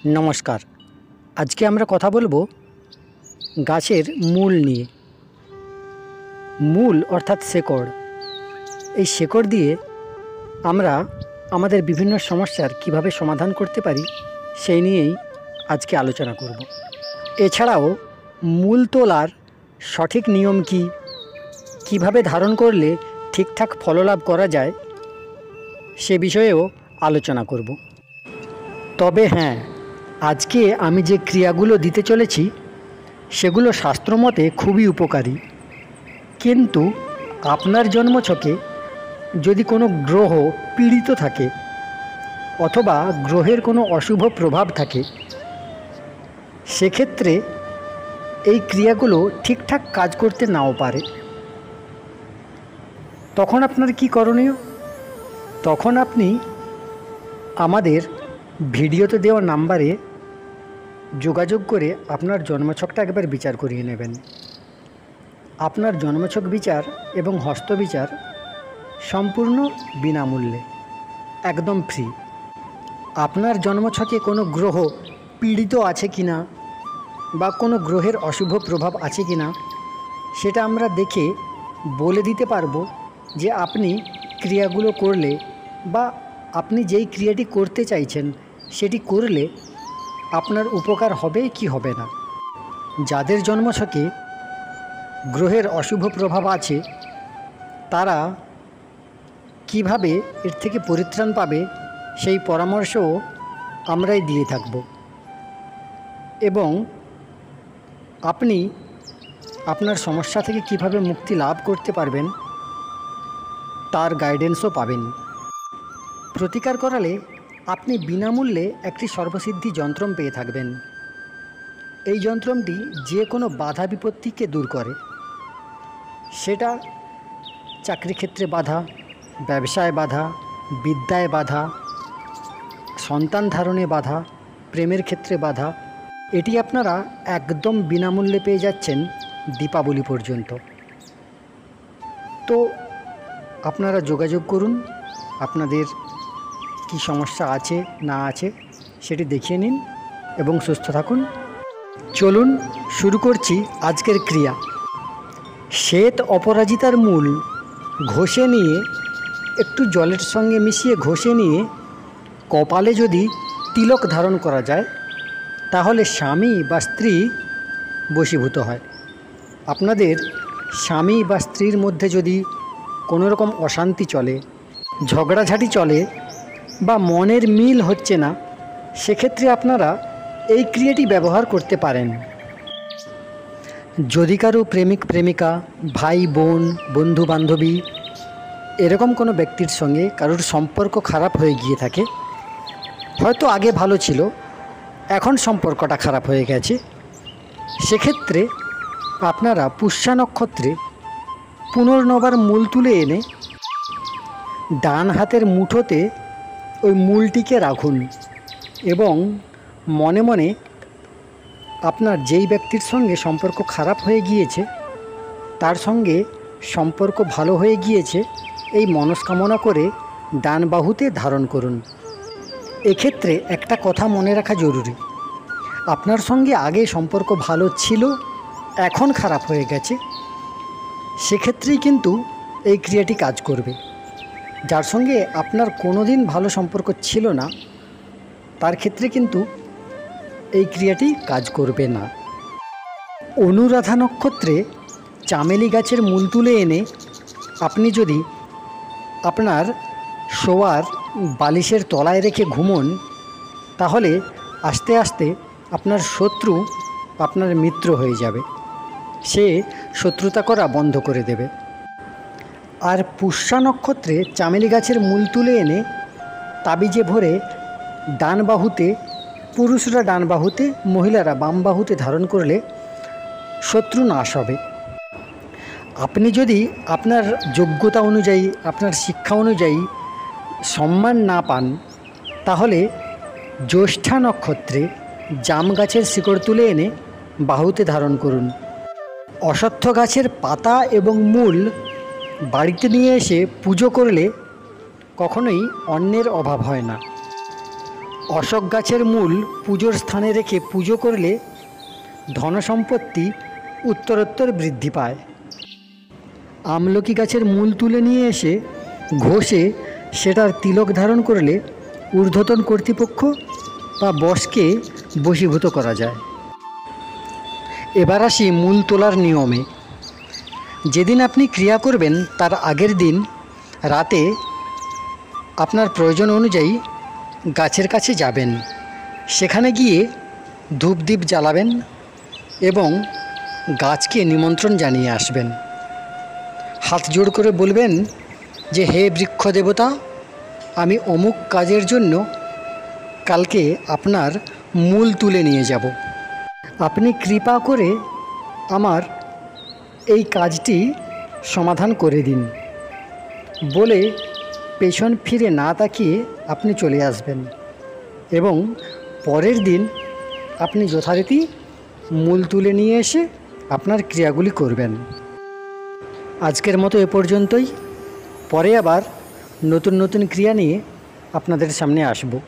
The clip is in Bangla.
নমস্কার। আজকে আমরা কথা বলবো গাছের মূল নিয়ে। মূল অর্থাৎ শেকড়। এই শেকড় দিয়ে আমরা আমাদের বিভিন্ন সমস্যার কিভাবে সমাধান করতে পারি সেই নিয়েই আজকে আলোচনা করব। এছাড়াও মূল তোলার সঠিক নিয়ম কী, কিভাবে ধারণ করলে ঠিকঠাক ফললাভ করা যায় সে বিষয়েও আলোচনা করব। তবে হ্যাঁ, আজকে আমি যে ক্রিয়াগুলো দিতে চলেছি সেগুলো শাস্ত্রমতে খুবই উপকারী, কিন্তু আপনার জন্মছকে যদি কোনো গ্রহ পীড়িত থাকে অথবা গ্রহের কোনো অশুভ প্রভাব থাকে, সেক্ষেত্রে এই ক্রিয়াগুলো ঠিকঠাক কাজ করতে নাও পারে। তখন আপনার কি করণীয়? তখন আপনি আমাদের ভিডিওতে দেওয়া নাম্বারে যোগাযোগ করে আপনার জন্মছকটা একবার বিচার করিয়ে নেবেন। আপনার জন্মছক বিচার এবং হস্ত বিচার সম্পূর্ণ বিনামূল্যে, একদম ফ্রি। আপনার জন্মছকে কোনো গ্রহ পীড়িত আছে কি না বা কোনো গ্রহের অশুভ প্রভাব আছে কি না সেটা আমরা দেখে বলে দিতে পারবো যে আপনি ক্রিয়াগুলো করলে বা আপনি যেই ক্রিয়াটি করতে চাইছেন সেটি করলে আপনার উপকার হবে কি হবে না। যাদের জন্মছকে গ্রহের অশুভ প্রভাব আছে তারা কিভাবে এর থেকে পরিত্রাণ পাবে সেই পরামর্শও আমরাই দিয়ে থাকব, এবং আপনি আপনার সমস্যা থেকে কিভাবে মুক্তি লাভ করতে পারবেন তার গাইডেন্সও পাবেন। প্রতিকার করালে আপনি বিনামূল্যে একটি সর্বসিদ্ধি যন্ত্রম পেয়ে থাকবেন। এই যন্ত্রমটি যে কোনো বাধা বিপত্তিকে দূর করে, সেটা চাকরি ক্ষেত্রে বাধা, ব্যবসায় বাধা, বিদ্যায় বাধা, সন্তান ধারণে বাধা, প্রেমের ক্ষেত্রে বাধা। এটি আপনারা একদম বিনামূল্যে পেয়ে যাচ্ছেন দীপাবলি পর্যন্ত। তো আপনারা যোগাযোগ করুন, আপনাদের কি সমস্যা আছে না আছে সেটি দেখিয়ে নিন এবং সুস্থ থাকুন। চলুন শুরু করছি আজকের ক্রিয়া। শ্বেত অপরাজিতার মূল ঘষে নিয়ে, একটু জলের সঙ্গে মিশিয়ে ঘষে নিয়ে কপালে যদি তিলক ধারণ করা যায় তাহলে স্বামী বা স্ত্রী বশীভূত হয়। আপনাদের স্বামী বা স্ত্রীর মধ্যে যদি কোনো রকম অশান্তি চলে, ঝগড়াঝাটি চলে বা মনের মিল হচ্ছে না, সেক্ষেত্রে আপনারা এই ক্রিয়াটি ব্যবহার করতে পারেন। যদি কারো প্রেমিক প্রেমিকা, ভাই বোন, বন্ধু বান্ধবী এরকম কোনো ব্যক্তির সঙ্গে কারোর সম্পর্ক খারাপ হয়ে গিয়ে থাকে, হয়তো আগে ভালো ছিল এখন সম্পর্কটা খারাপ হয়ে গেছে, সেক্ষেত্রে আপনারা পুষ্যা নক্ষত্রে পুনর্নবার মূল তুলে এনে ডান হাতের মুঠোতে ওই মূলটিকে রাখুন এবং মনে মনে আপনার যেই ব্যক্তির সঙ্গে সম্পর্ক খারাপ হয়ে গিয়েছে তার সঙ্গে সম্পর্ক ভালো হয়ে গিয়েছে এই মনস্কামনা করে ডান বাহুতে ধারণ করুন। এক্ষেত্রে একটা কথা মনে রাখা জরুরি, আপনার সঙ্গে আগে সম্পর্ক ভালো ছিল এখন খারাপ হয়ে গেছে, সেক্ষেত্রেই কিন্তু এই ক্রিয়াটি কাজ করবে। যার সঙ্গে আপনার কোনো দিন ভালো সম্পর্ক ছিল না তার ক্ষেত্রে কিন্তু এই ক্রিয়াটি কাজ করবে না। অনুরাধা নক্ষত্রে চামেলি গাছের মূল তুলে এনে আপনি যদি আপনার শোয়ার বালিশের তলায় রেখে ঘুমোন, তাহলে আস্তে আস্তে আপনার শত্রু আপনার মিত্র হয়ে যাবে, সে শত্রুতা করা বন্ধ করে দেবে। আর পুষ্যা নক্ষত্রে চামেলি গাছের মূল তুলে এনে তাবিজে ভরে ডান বাহুতে, পুরুষরা ডান বাহুতে, মহিলারা বাম বাহুতে ধারণ করলে শত্রু নাশ হবে। আপনি যদি আপনার যোগ্যতা অনুযায়ী, আপনার শিক্ষা অনুযায়ী সম্মান না পান, তাহলে জ্যৈষ্ঠা নক্ষত্রে জাম গাছের শিকড় তুলে এনে বাহুতে ধারণ করুন। অশ্বত্থ গাছের পাতা এবং মূল বাড়িতে নিয়ে এসে পুজো করলে কখনোই অন্নের অভাব হয় না। অশোক গাছের মূল পুজোর স্থানে রেখে পুজো করলে ধনসম্পত্তি উত্তরোত্তর বৃদ্ধি পায়। আমলকি গাছের মূল তুলে নিয়ে এসে ঘষে সেটার তিলক ধারণ করলে ঊর্ধ্বতন কর্তৃপক্ষ বা বসকে বশীভূত করা যায়। এবার আসি মূল তোলার নিয়মে। যেদিন আপনি ক্রিয়া করবেন তার আগের দিন রাতে আপনার প্রয়োজন অনুযায়ী গাছের কাছে যাবেন, সেখানে গিয়ে ধূপদীপ জ্বালাবেন এবং গাছকে নিমন্ত্রণ জানিয়ে আসবেন। হাত জোড় করে বলবেন যে, হে বৃক্ষ দেবতা, আমি অমুক কাজের জন্য কালকে আপনার মূল তুলে নিয়ে যাব। আপনি কৃপা করে আমার এই কাজটি সমাধান করে দিন বলে পেছন ফিরে না তাকিয়ে আপনি চলে আসবেন এবং পরের দিন আপনি যথারীতি মূল তুলে নিয়ে এসে আপনার ক্রিয়াগুলি করবেন। আজকের মতো এ পর্যন্তই। পরে আবার নতুন নতুন ক্রিয়া নিয়ে আপনাদের সামনে আসব।